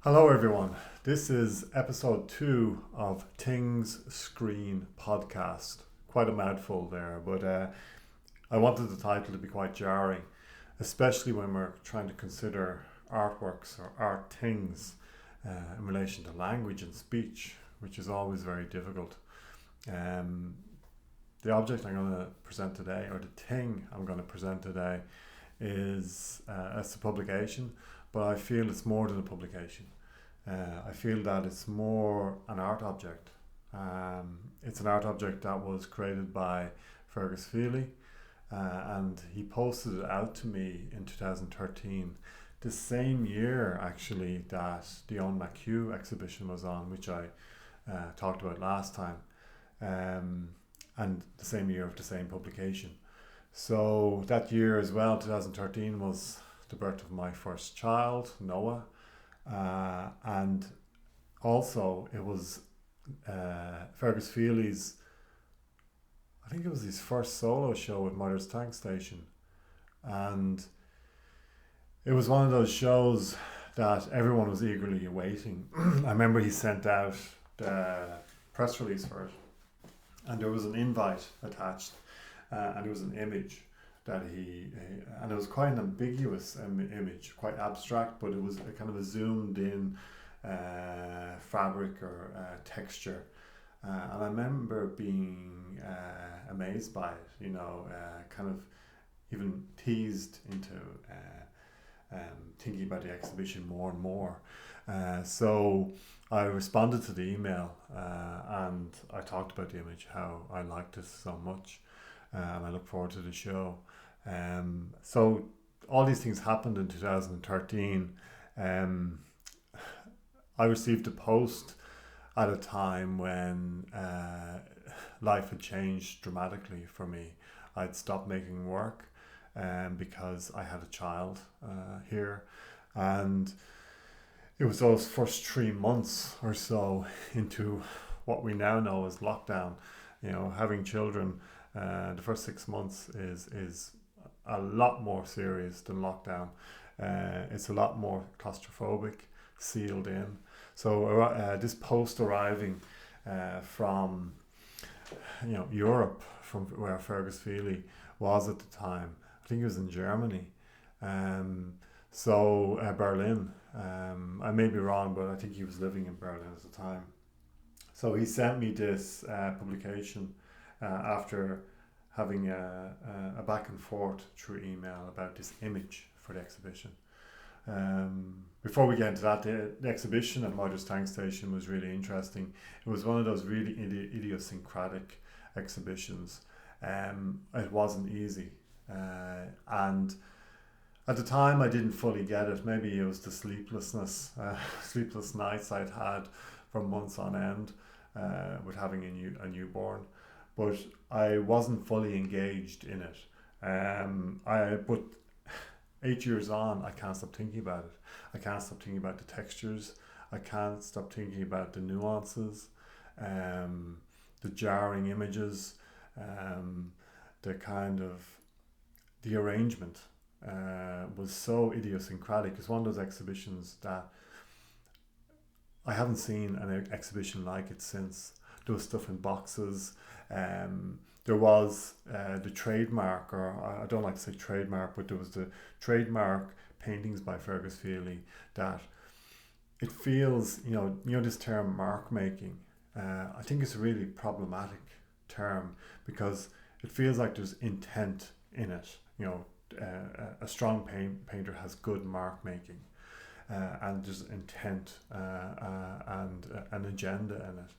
Hello, everyone. This is episode 2 of Things Screen podcast. Quite a mouthful there, but I wanted the title to be quite jarring, especially when we're trying to consider artworks or art things in relation to language and speech, which is always very difficult. Um, the object I'm going to present today, or the thing I'm going to present today, is it's a publication, but I feel it's more than a publication. I feel that it's more an art object. It's an art object that was created by Fergus Feehily, and he posted it out to me in 2013, the same year actually that the Owen McHugh exhibition was on, which I talked about last time, and the same year of the same publication. So that year as well, 2013, was the birth of my first child, Noah, and also it was Fergus Feehily's, I think it was his first solo show with Mother's Tank Station, and it was one of those shows that everyone was eagerly awaiting. I remember he sent out the press release for it, and there was an invite attached, and there was an image that and it was quite an ambiguous image, quite abstract, but it was a kind of a zoomed in fabric or texture. And I remember being amazed by it, kind of even teased into thinking about the exhibition more and more. So I responded to the email and I talked about the image, how I liked it so much, and I look forward to the show. So all these things happened in 2013. I received a post at a time when life had changed dramatically for me. I'd stopped making work because I had a child here, and it was those first 3 months or so into what we now know as lockdown. Having children, the first 6 months is a lot more serious than lockdown. It's a lot more claustrophobic, sealed in. So this post arriving from Europe, from where Fergus Feehily was at the time, I think he was in Germany. Berlin. I may be wrong, but I think he was living in Berlin at the time. So he sent me this publication after having a back and forth through email about this image for the exhibition. Before we get into that, the exhibition at Mother's Tank Station was really interesting. It was one of those really idiosyncratic exhibitions. It wasn't easy. And at the time, I didn't fully get it. Maybe it was the sleepless nights I'd had for months on end with having a newborn. But I wasn't fully engaged in it. But 8 years on, I can't stop thinking about it. I can't stop thinking about the textures. I can't stop thinking about the nuances, the jarring images, the arrangement was so idiosyncratic. It's one of those exhibitions that I haven't seen an exhibition like it since. There was stuff in boxes. There was the trademark, or I don't like to say trademark, but there was the trademark paintings by Fergus Feehily that it feels, this term mark making. I think it's a really problematic term because it feels like there's intent in it. A strong painter has good mark making, and there's intent and an agenda in it.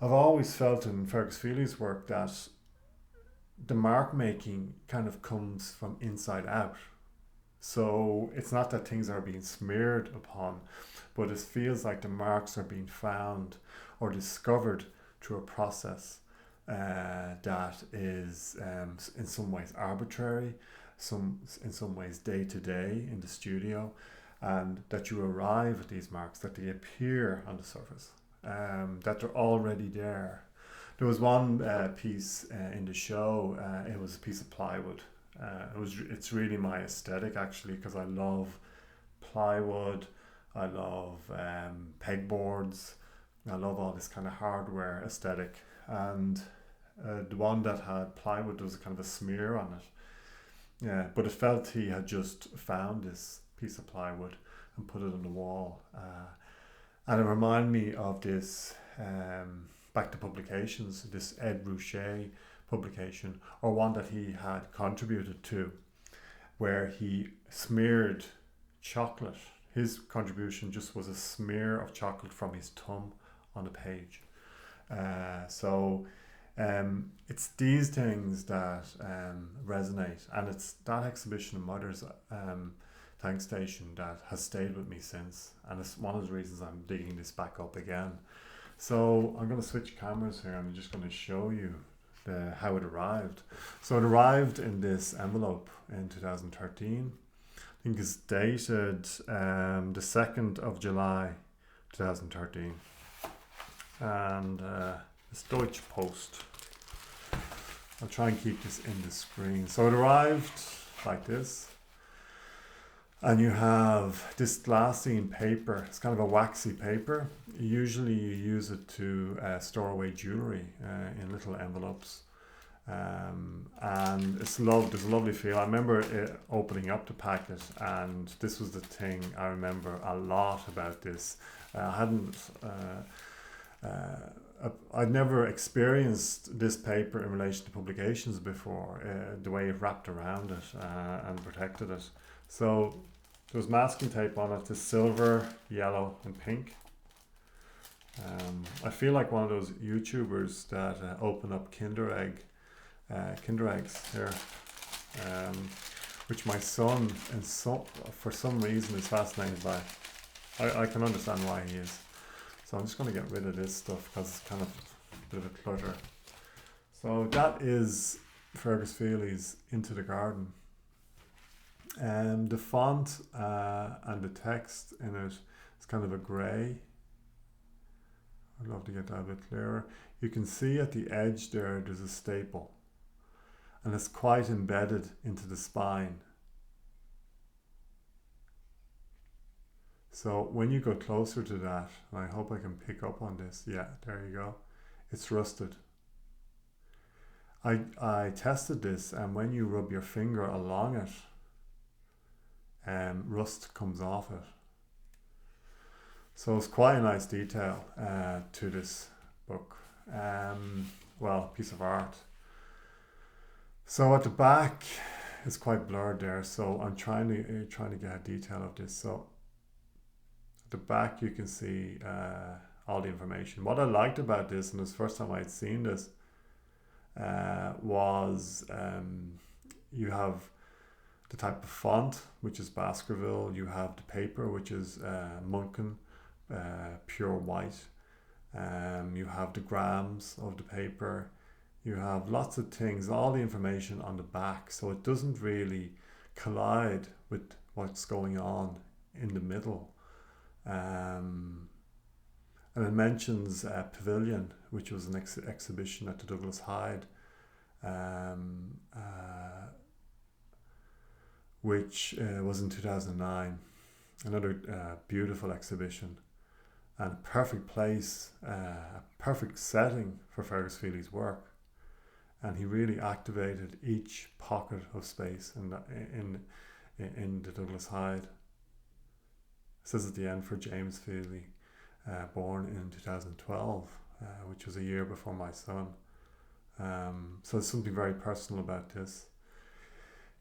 I've always felt in Fergus Feehily's work that the mark making kind of comes from inside out. So it's not that things are being smeared upon, but it feels like the marks are being found or discovered through a process that is in some ways arbitrary, in some ways day to day in the studio, and that you arrive at these marks, that they appear on the surface. That they're already there. There was one piece in the show. It was a piece of plywood. It's really my aesthetic actually, because I love plywood. I love pegboards. I love all this kind of hardware aesthetic. And the one that had plywood, there was kind of a smear on it. Yeah, but it felt he had just found this piece of plywood and put it on the wall. And it reminded me of this back to publications, this Ed Ruscha publication, or one that he had contributed to, where he smeared chocolate. His contribution just was a smear of chocolate from his thumb on the page. So it's these things that resonate, and it's that exhibition in Mother's Tank Station that has stayed with me since, and it's one of the reasons I'm digging this back up again. So I'm going to switch cameras here. I'm just going to show you how it arrived. So it arrived in this envelope in 2013. I think it's dated the 2nd of July 2013, and it's Deutsche Post. I'll try and keep this in the screen. So it arrived like this, and you have this glassine paper. It's kind of a waxy paper. Usually you use it to store away jewellery in little envelopes. And there's a lovely feel. I remember opening up the packet, and this was the thing I remember a lot about this. I'd never experienced this paper in relation to publications before, the way it wrapped around it and protected it. So there was masking tape on it, to silver, yellow and pink. I feel like one of those YouTubers that open up Kinder eggs here, which my son for some reason is fascinated by. I can understand why he is. So I'm just going to get rid of this stuff because it's kind of a bit of a clutter. So that is Fergus Feehily's Into the Garden. The font and the text in it is kind of a grey. I'd love to get that a bit clearer. You can see at the edge there's a staple, and it's quite embedded into the spine. So when you go closer to that, and I hope I can pick up on this, yeah, there you go, it's rusted. I tested this, and when you rub your finger along it, rust comes off it. So it's quite a nice detail to this book. Piece of art. So at the back, it's quite blurred there. So I'm trying to get a detail of this. So at the back, you can see all the information. What I liked about this, and it was the first time I'd seen this, was you have the type of font, which is Baskerville. You have the paper, which is Munkin, pure white. You have the grams of the paper. You have lots of things, all the information on the back, so it doesn't really collide with what's going on in the middle. And it mentions Pavilion, which was an exhibition at the Douglas Hyde, which was in 2009. Another beautiful exhibition, and a perfect place, a perfect setting for Fergus Feehily's work. And he really activated each pocket of space in the Douglas Hyde. It says at the end, for James Feehily, born in 2012, which was a year before my son. So there's something very personal about this.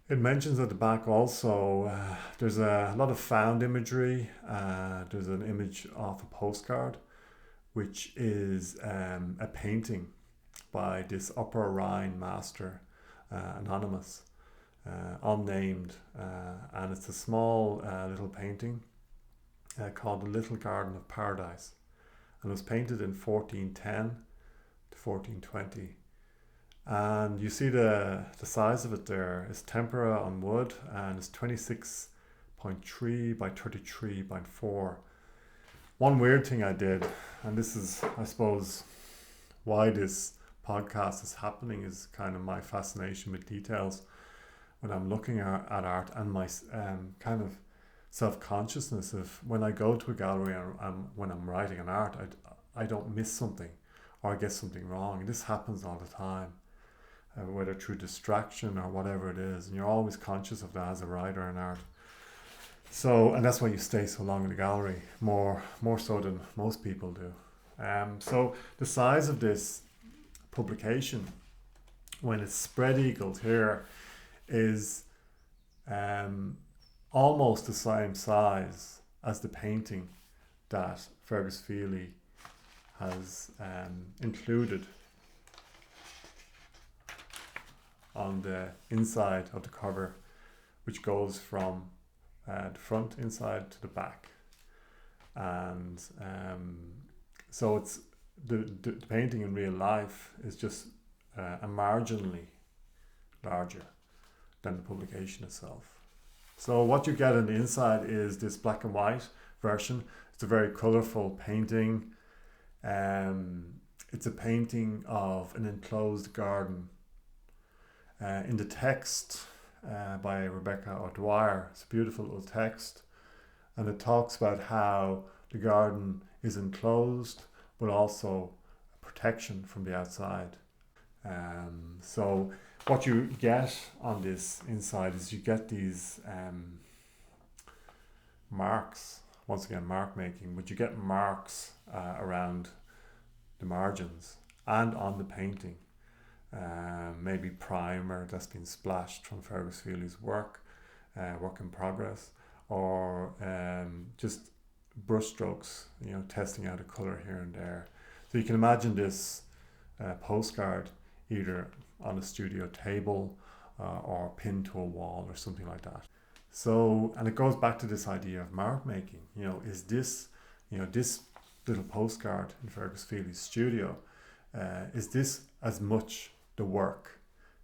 It mentions at the back also, there's a lot of found imagery. There's an image off a postcard, which is a painting by this Upper Rhine master, anonymous, unnamed, and it's a small little painting called The Little Garden of Paradise, and it was painted in 1410 to 1420. And you see the size of it there is tempera on wood, and it's 26.3 by 33.4. One weird thing I did, and this is, I suppose, why this podcast is happening, is kind of my fascination with details when I'm looking at art, and my kind of self-consciousness of when I go to a gallery and when I'm writing an art, I don't miss something or I get something wrong. And this happens all the time, whether through distraction or whatever it is. And you're always conscious of that as a writer in art. So, and that's why you stay so long in the gallery, more so than most people do. So the size of this publication, when it's spread eagled here, is almost the same size as the painting that Fergus Feehily has included on the inside of the cover, which goes from the front inside to the back. And so it's the painting in real life is just a marginally larger than the publication itself. So what you get on the inside is this black and white version. It's a very colourful painting. It's a painting of an enclosed garden. In the text by Rebecca O'Dwyer, it's a beautiful little text, and it talks about how the garden is enclosed but also protection from the outside. So what you get on this inside is you get these marks, once again mark making, but you get marks around the margins and on the painting. Maybe primer that's been splashed from Fergus Feehily's work in progress, or just brush strokes, testing out a colour here and there. So you can imagine this postcard either on a studio table or pinned to a wall or something like that. So, and it goes back to this idea of mark making. Is this, this little postcard in Fergus Feehily's studio, is this as much the work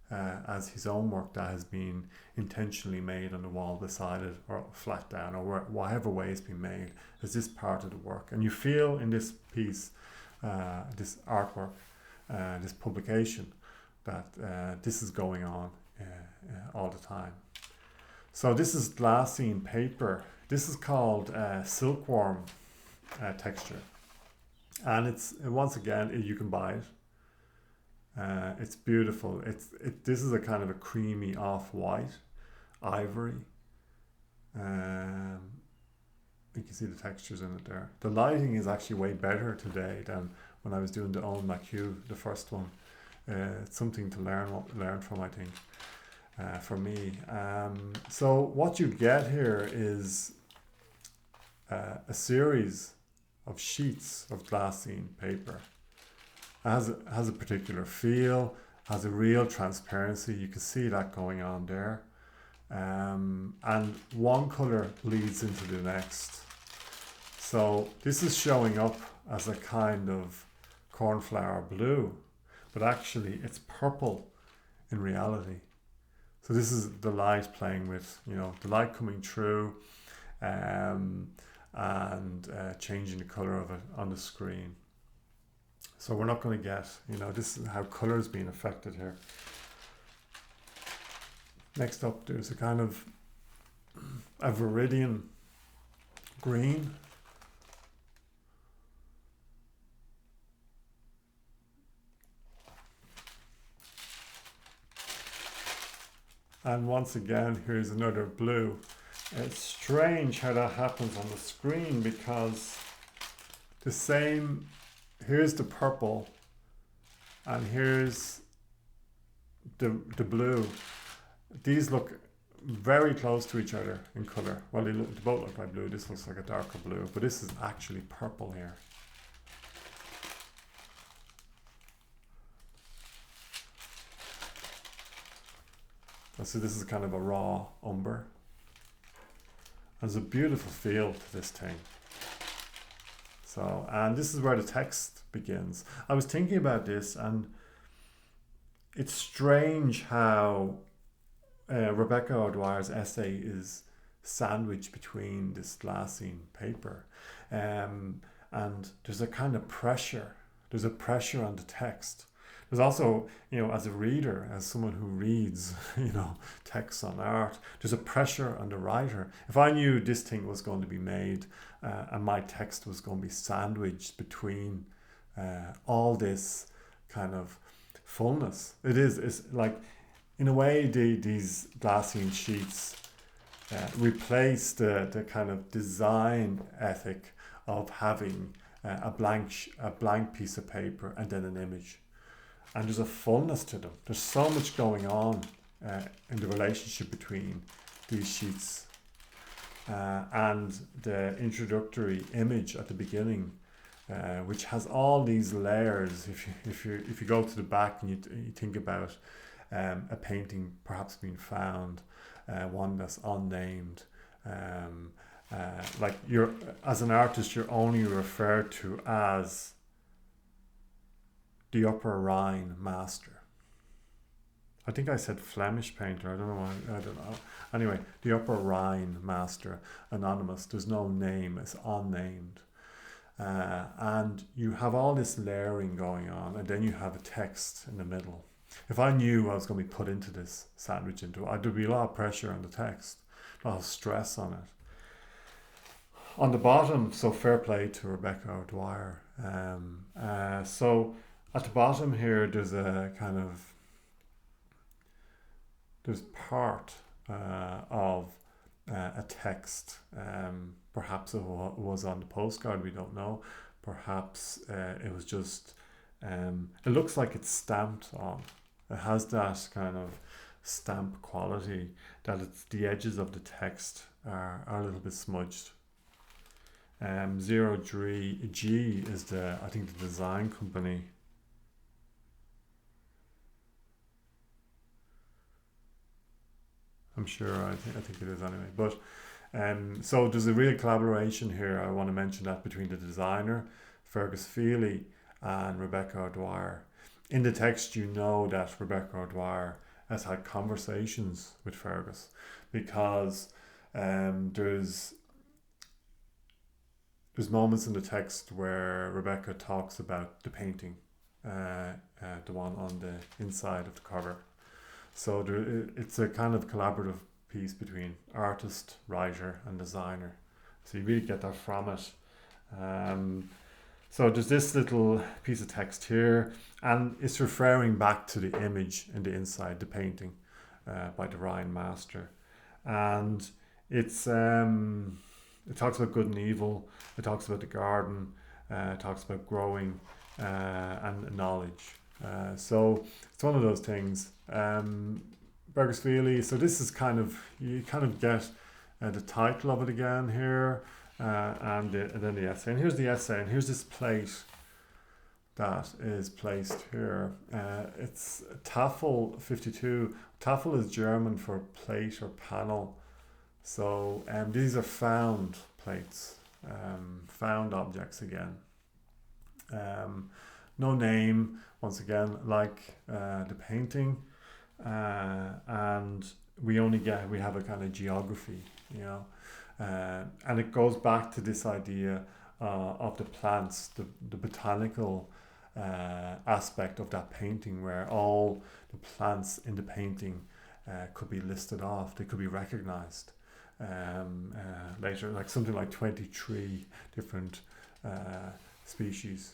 as his own work that has been intentionally made on the wall beside it, or flat down, or whatever way it's been made? Is this part of the work? And you feel in this piece, this artwork, this publication, that this is going on all the time. So this is glassine paper. This is called silkworm texture, and it's, once again, you can buy it. It's beautiful. This is a kind of a creamy off-white ivory. You can see the textures in it there. The lighting is actually way better today than when I was doing the Owen McHugh, the first one. It's something to learn from, I think, for me. So what you get here is a series of sheets of glassine paper. Has a particular feel, has a real transparency. You can see that going on there. And one colour leads into the next. So this is showing up as a kind of cornflower blue, but actually it's purple in reality. So this is the light playing with, the light coming through and changing the colour of it on the screen. So we're not going to get, this is how colour is being affected here. Next up, there's a kind of a viridian green. And once again, here's another blue. It's strange how that happens on the screen, because the same, here's the purple and here's the blue. These look very close to each other in colour. Well, they both look like blue. This looks like a darker blue, but this is actually purple here. So this is kind of a raw umber. There's a beautiful feel to this thing. So, and this is where the text begins. I was thinking about this, and it's strange how Rebecca O'Dwyer's essay is sandwiched between this glassine paper, and there's a kind of pressure. There's a pressure on the text. There's also, as a reader, as someone who reads, texts on art, there's a pressure on the writer. If I knew this thing was going to be made and my text was going to be sandwiched between all this kind of fullness, it's like, in a way, these glassine sheets replace the kind of design ethic of having a blank piece of paper and then an image. And there's a fullness to them. There's so much going on in the relationship between these sheets. And the introductory image at the beginning, which has all these layers. If you go to the back and you think about a painting perhaps being found, one that's unnamed, like you're, as an artist, you're only referred to as the Upper Rhine master. I think I said Flemish painter. I don't know. Anyway, the Upper Rhine master, anonymous. There's no name. It's unnamed. And you have all this layering going on, and then you have a text in the middle. If I knew I was going to be put into this, sandwich into it, there'd be a lot of pressure on the text, a lot of stress on it. On the bottom, so fair play to Rebecca O'Dwyer. So at the bottom here, there's a kind of, there's part of a text. Perhaps it was on the postcard, we don't know. Perhaps it was just, it looks like it's stamped on. It has that kind of stamp quality, that it's the edges of the text are a little bit smudged. 0G is I think the design company. I'm sure, I think it is anyway. But so there's a real collaboration here. I want to mention that between the designer, Fergus Feehily, and Rebecca O'Dwyer. In the text, you know that Rebecca O'Dwyer has had conversations with Fergus, because there's moments in the text where Rebecca talks about the painting, the one on the inside of the cover. So it's a kind of collaborative piece between artist, writer, and designer. So you really get that from it. So there's this little piece of text here, and it's referring back to the image in the inside, the painting by the Rhine master. And it's it talks about good and evil, it talks about the garden, it talks about growing and knowledge. So it's one of those things. Fergus Feehily, so this is you kind of get the title of it again here, and then the essay. And here's the essay, and here's this plate that is placed here. It's Tafel 52. Tafel is German for plate or panel. So these are found plates, found objects again. No name, once again, like the painting, and we have a kind of geography, and it goes back to this idea of the plants, the botanical aspect of that painting, where all the plants in the painting could be listed off, they could be recognized later, like something like 23 different species.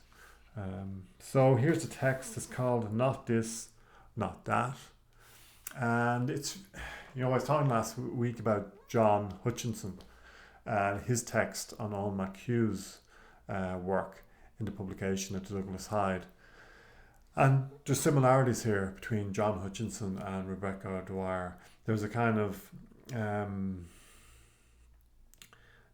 So here's the text. It's called Not This, Not That. And it's, I was talking last week about John Hutchinson and his text on Owen McHugh's work in the publication at Douglas Hyde. And there's similarities here between John Hutchinson and Rebecca O'Dwyer. There's a kind of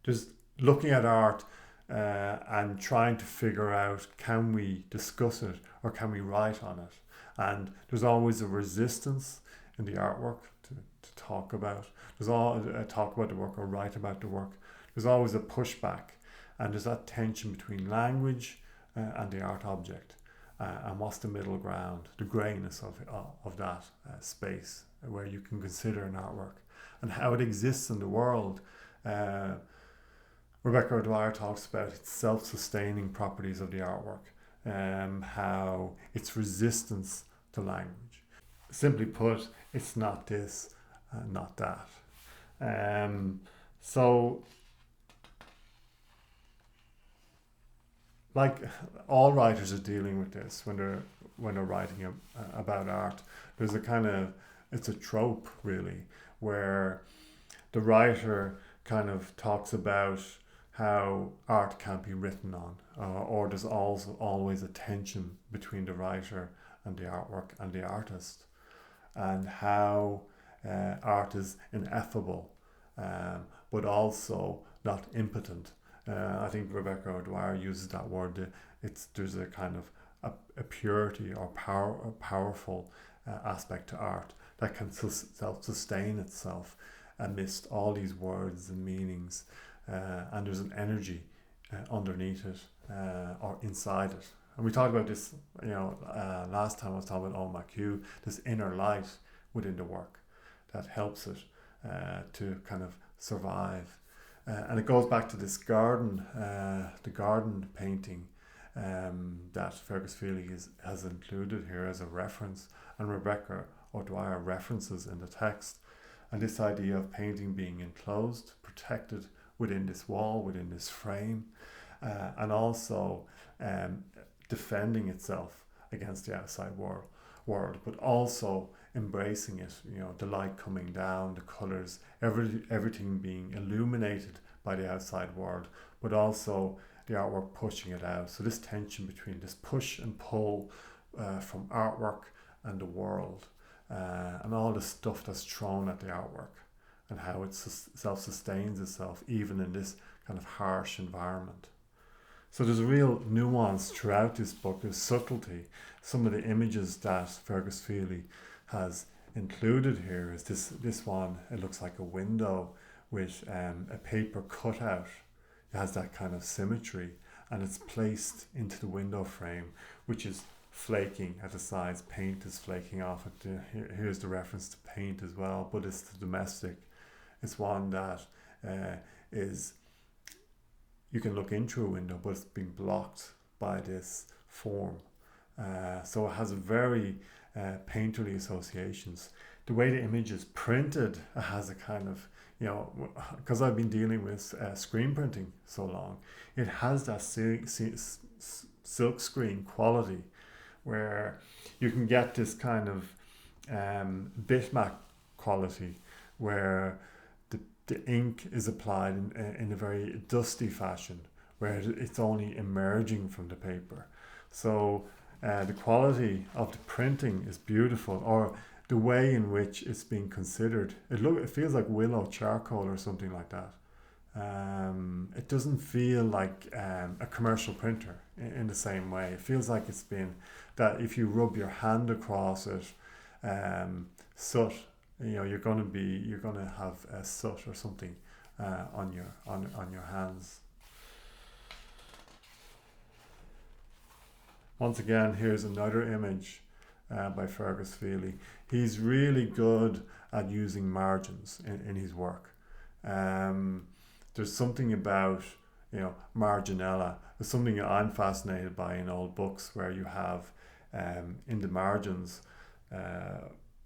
just looking at art and trying to figure out, can we discuss it or can we write on it? And there's always a resistance in the artwork to talk about. There's all talk about the work or write about the work. There's always a pushback, and there's that tension between language and the art object. And what's the middle ground, the greyness of that space where you can consider an artwork and how it exists in the world. Rebecca O'Dwyer talks about its self-sustaining properties of the artwork. how it's resistance to language. Simply put, it's not this, not that. So, like all writers are dealing with this when they're writing about art. There's a kind of it's a trope really where the writer kind of talks about how art can't be written on, or there's also always a tension between the writer and the artwork and the artist, and how art is ineffable, but also not impotent. I think Rebecca O'Dwyer uses that word. There's a kind of a purity or a powerful aspect to art that can self-sustain itself amidst all these words and meanings, and there's an energy underneath it or inside it. And we talked about this, last time I was talking about Owen McHugh, this inner light within the work that helps it to kind of survive. And it goes back to this garden, the garden painting that Fergus Feehily has included here as a reference, and Rebecca O'Dwyer references in the text. And this idea of painting being enclosed, protected within this wall, within this frame, and also defending itself against the outside world, but also embracing it, the light coming down, the colours, everything being illuminated by the outside world, but also the artwork pushing it out. So this tension between this push and pull from artwork and the world, and all the stuff that's thrown at the artwork, and how it self-sustains itself even in this kind of harsh environment. So there's a real nuance throughout this book. There's subtlety. Some of the images that Fergus Feehily has included here is this one. It looks like a window with a paper cutout. It has that kind of symmetry, and it's placed into the window frame, which is flaking at the sides. Paint is flaking off it. Here's the reference to paint as well, but it's the domestic. It's one that is, you can look into a window, but it's being blocked by this form. So it has a very painterly associations. The way the image is printed, it has a kind of, because I've been dealing with screen printing so long, it has that silk screen quality where you can get this kind of bitmap quality where the ink is applied in a very dusty fashion, where it's only emerging from the paper. So the quality of the printing is beautiful, or the way in which it's being considered. It feels like willow charcoal or something like that. It doesn't feel like a commercial printer in the same way. It feels like it's been that if you rub your hand across it, soot, you're gonna have a soot or something on your hands. Once again, here's another image by Fergus Feehily. He's really good at using margins in his work. There's something about marginella. There's something that I'm fascinated by in old books where you have in the margins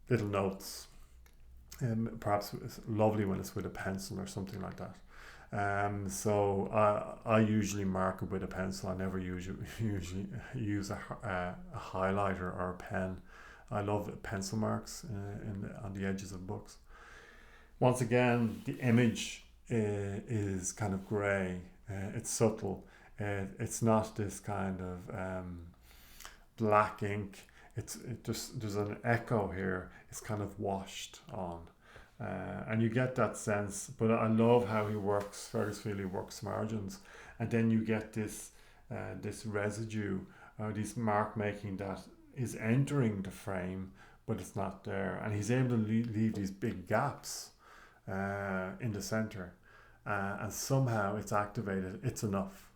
little notes. Perhaps it's lovely when it's with a pencil or something like that. So I usually mark it with a pencil. I never usually use a highlighter or a pen. I love pencil marks on the edges of books. Once again, the image is kind of grey. It's subtle. It's not this kind of black ink. There's an echo here. It's kind of washed on. And you get that sense, but I love how Fergus Feehily works margins, and then you get this residue, this mark making that is entering the frame, but it's not there, and he's able to leave these big gaps in the center, and somehow it's activated. It's enough,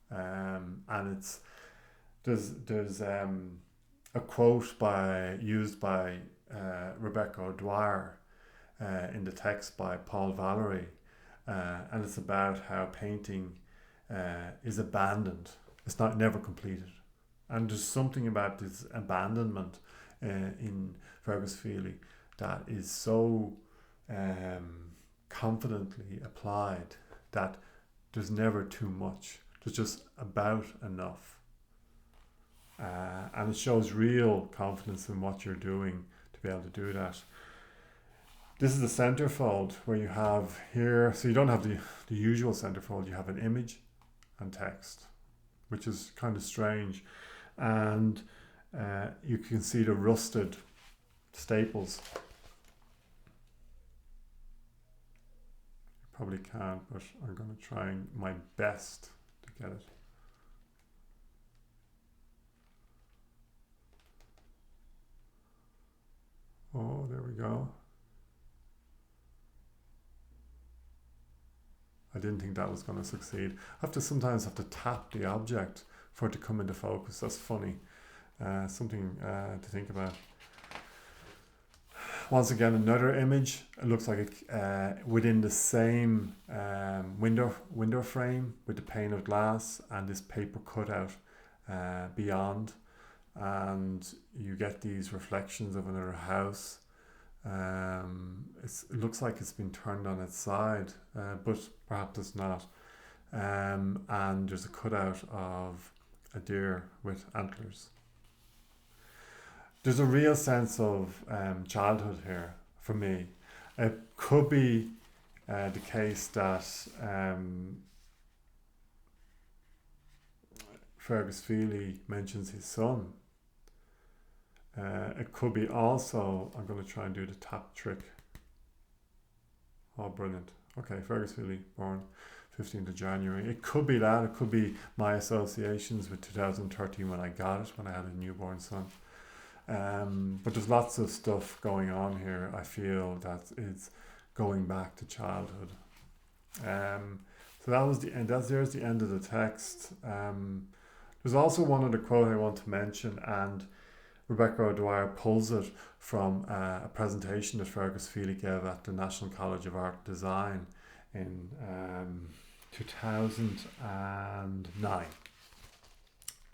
and there's a quote used by Rebecca O'Dwyer in the text by Paul Valery, and it's about how painting is abandoned. It's never completed. And there's something about this abandonment in Fergus Feehily that is so confidently applied that there's never too much. There's just about enough. And it shows real confidence in what you're doing to be able to do that. This is the centerfold where you have here, so you don't have the usual centerfold, you have an image and text, which is kind of strange. And you can see the rusted staples. You probably can't, but I'm going to try my best to get it. Oh, there we go. I didn't think that was going to succeed. I sometimes have to tap the object for it to come into focus. That's funny. Something to think about. Once again, another image. It looks like it within the same window frame with the pane of glass and this paper cutout beyond. And you get these reflections of another house. It looks like it's been turned on its side, but perhaps it's not. And there's a cutout of a deer with antlers. There's a real sense of childhood here for me. It could be the case that Fergus Feehily mentions his son. It could be also, I'm going to try and do the tap trick. Oh, brilliant. Okay, Fergus Feehily, born 15th of January. It could be that. It could be my associations with 2013 when I got it, when I had a newborn son. But there's lots of stuff going on here. I feel that it's going back to childhood. So that was the end. There's the end of the text. There's also one other quote I want to mention, and Rebecca O'Dwyer pulls it from a presentation that Fergus Feehily gave at the National College of Art and Design in 2009.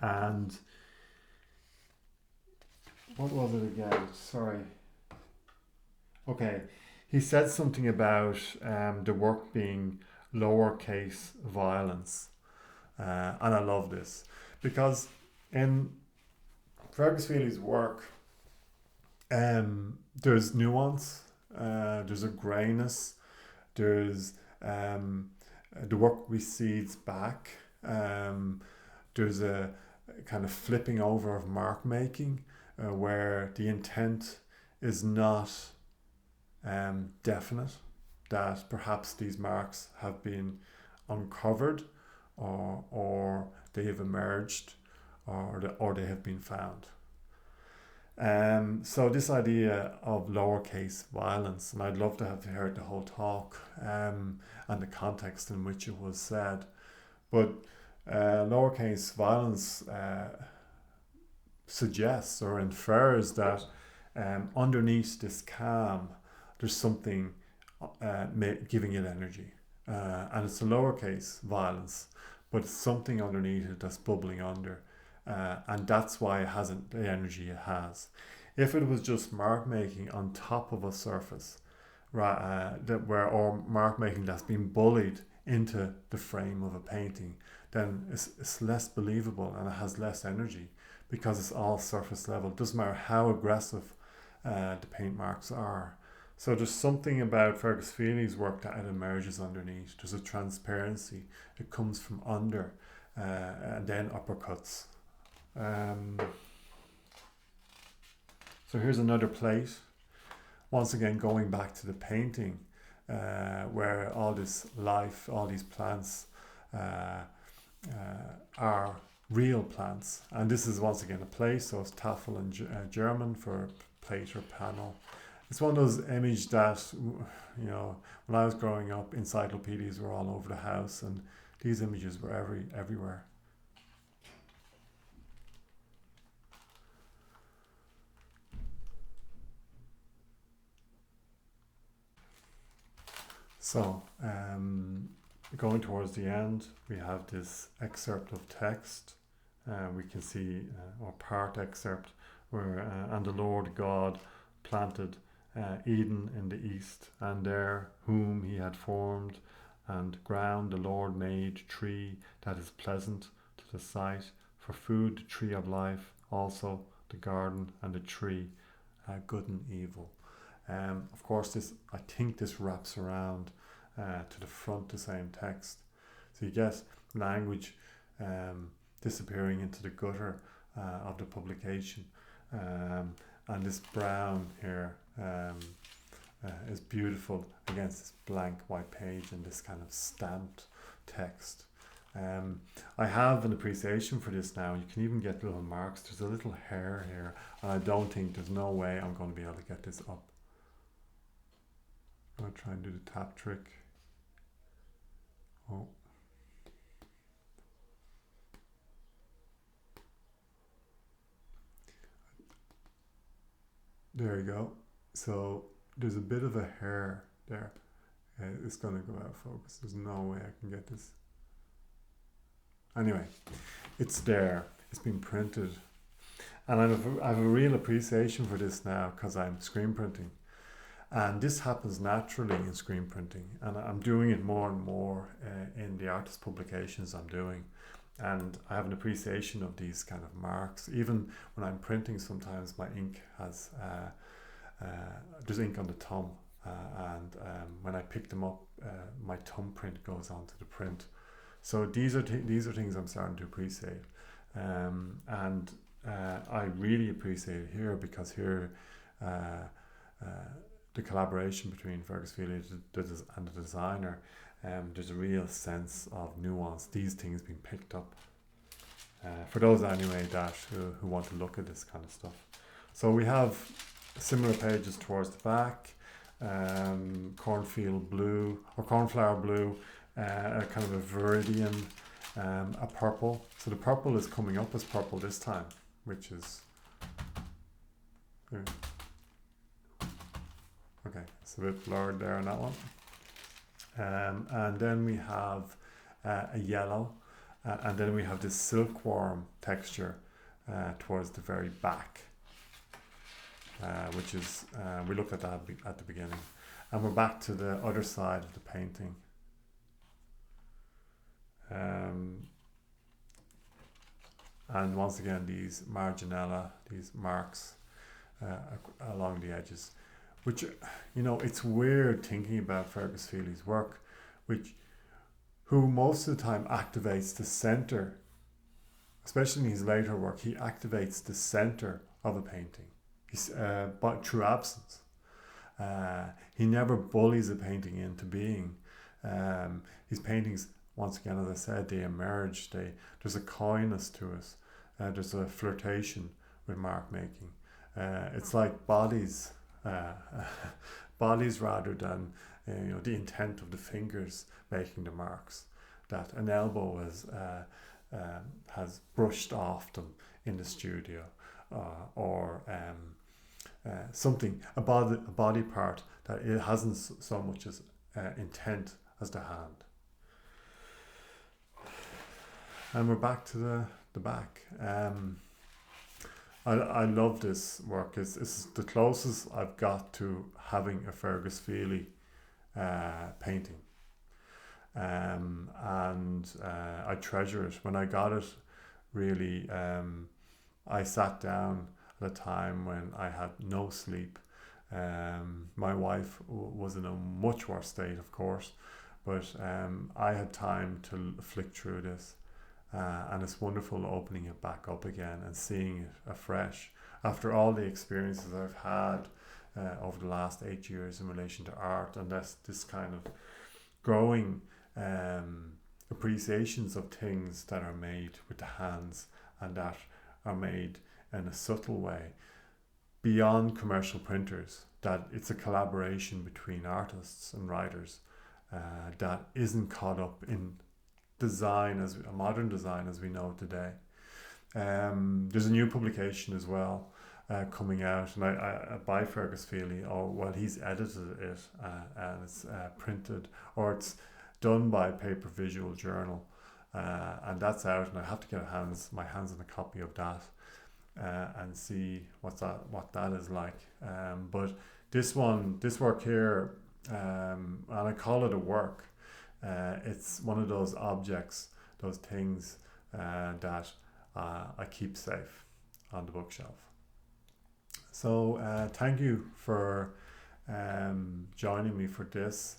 And what was it again? Sorry. Okay. He said something about the work being lowercase violence. And I love this because in Fergus Feehely's work, there's nuance, there's a greyness, there's the work recedes back, there's a kind of flipping over of mark making where the intent is not definite, that perhaps these marks have been uncovered or they have emerged or they have been found. So this idea of lowercase violence, and I'd love to have heard the whole talk and the context in which it was said, but lowercase violence suggests or infers that underneath this calm there's something giving it energy, and it's a lowercase violence, but it's something underneath it that's bubbling under. And that's why it hasn't the energy it has. If it was just mark making on top of a surface, or mark making that's been bullied into the frame of a painting, then it's less believable and it has less energy because it's all surface level. It doesn't matter how aggressive the paint marks are. So there's something about Fergus Feehely's work that it emerges underneath. There's a transparency. It comes from under and then uppercuts. So here's another plate. Once again, going back to the painting, where all this life, all these plants are real plants. And this is once again a plate, so it's Tafel in German for plate or panel. It's one of those images that, when I was growing up, encyclopedias were all over the house, and these images were everywhere. So, going towards the end, we have this excerpt of text we can see, or part excerpt, where and the Lord God planted Eden in the east, and there whom he had formed, and ground the Lord made tree that is pleasant to the sight, for food, the tree of life, also the garden and the tree, good and evil. Of course, I think this wraps around to the front the same text. So you get language disappearing into the gutter of the publication, and this brown here is beautiful against this blank white page and this kind of stamped text. I have an appreciation for this now. You can even get little marks. There's a little hair here, and I don't think, there's no way I'm going to be able to get this up. I'll try and do the tap trick. Oh. There you go. So there's a bit of a hair there. It's going to go out of focus. There's no way I can get this. Anyway, it's there. It's been printed. And I have a real appreciation for this now because I'm screen printing. And this happens naturally in screen printing. And I'm doing it more and more in the artist publications I'm doing. And I have an appreciation of these kind of marks. Even when I'm printing, sometimes my ink has, there's ink on the thumb. And when I pick them up, my thumbprint goes onto the print. So these are things I'm starting to appreciate, and I really appreciate it here because here the collaboration between Fergus Feehily and the designer, there's a real sense of nuance. These things being picked up for those anyway that who want to look at this kind of stuff. So we have similar pages towards the back, cornfield blue or cornflower blue. A kind of a viridian, a purple. So the purple is coming up as purple this time, which is okay. It's a bit blurred there on that one. And then we have a yellow, and then we have this silkworm texture towards the very back, which is we looked at that at the beginning, and we're back to the other side of the painting. And once again, these marginella, these marks along the edges, which, you know, it's weird thinking about Fergus Feehyly's work, who most of the time activates the center, especially in his later work. He activates the center of a painting, but through absence. He never bullies a painting into being. His paintings, once again, as I said, they emerge. There's a coyness to us. There's a flirtation with mark making. It's like bodies rather than the intent of the fingers making the marks. That an elbow has brushed off them in the studio, or something, a body part that it hasn't so much as intent as the hand. And we're back to the back. I love this work. It's the closest I've got to having a Fergus Feehily painting. And I treasure it. When I got it, really, I sat down at a time when I had no sleep. My wife was in a much worse state, of course, but I had time to flick through this. And it's wonderful opening it back up again and seeing it afresh after all the experiences I've had over the last 8 years in relation to art, and this kind of growing appreciations of things that are made with the hands and that are made in a subtle way beyond commercial printers, that it's a collaboration between artists and writers that isn't caught up in design, as a modern design as we know today. There's a new publication as well coming out, and I by Fergus Feehily. He's edited it and it's printed, or it's done by Paper Visual Journal, and that's out, and I have to get my hands on a copy of that and see what that is like. But this work here, and I call it a work. It's one of those objects, those things that I keep safe on the bookshelf. So thank you for joining me for this.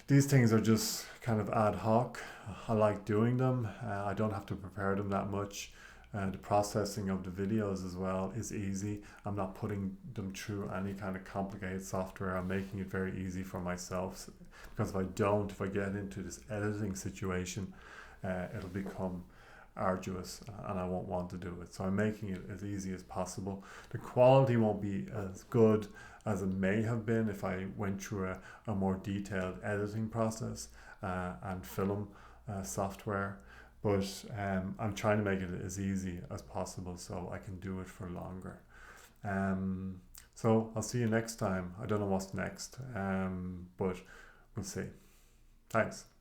These things are just kind of ad hoc. I like doing them. I don't have to prepare them that much. The processing of the videos as well is easy. I'm not putting them through any kind of complicated software. I'm making it very easy for myself, because if I get into this editing situation, it'll become arduous and I won't want to do it. So I'm making it as easy as possible. The quality won't be as good as it may have been if I went through a more detailed editing process and film software. But I'm trying to make it as easy as possible so I can do it for longer. So I'll see you next time. I don't know what's next, but we'll see. Thanks.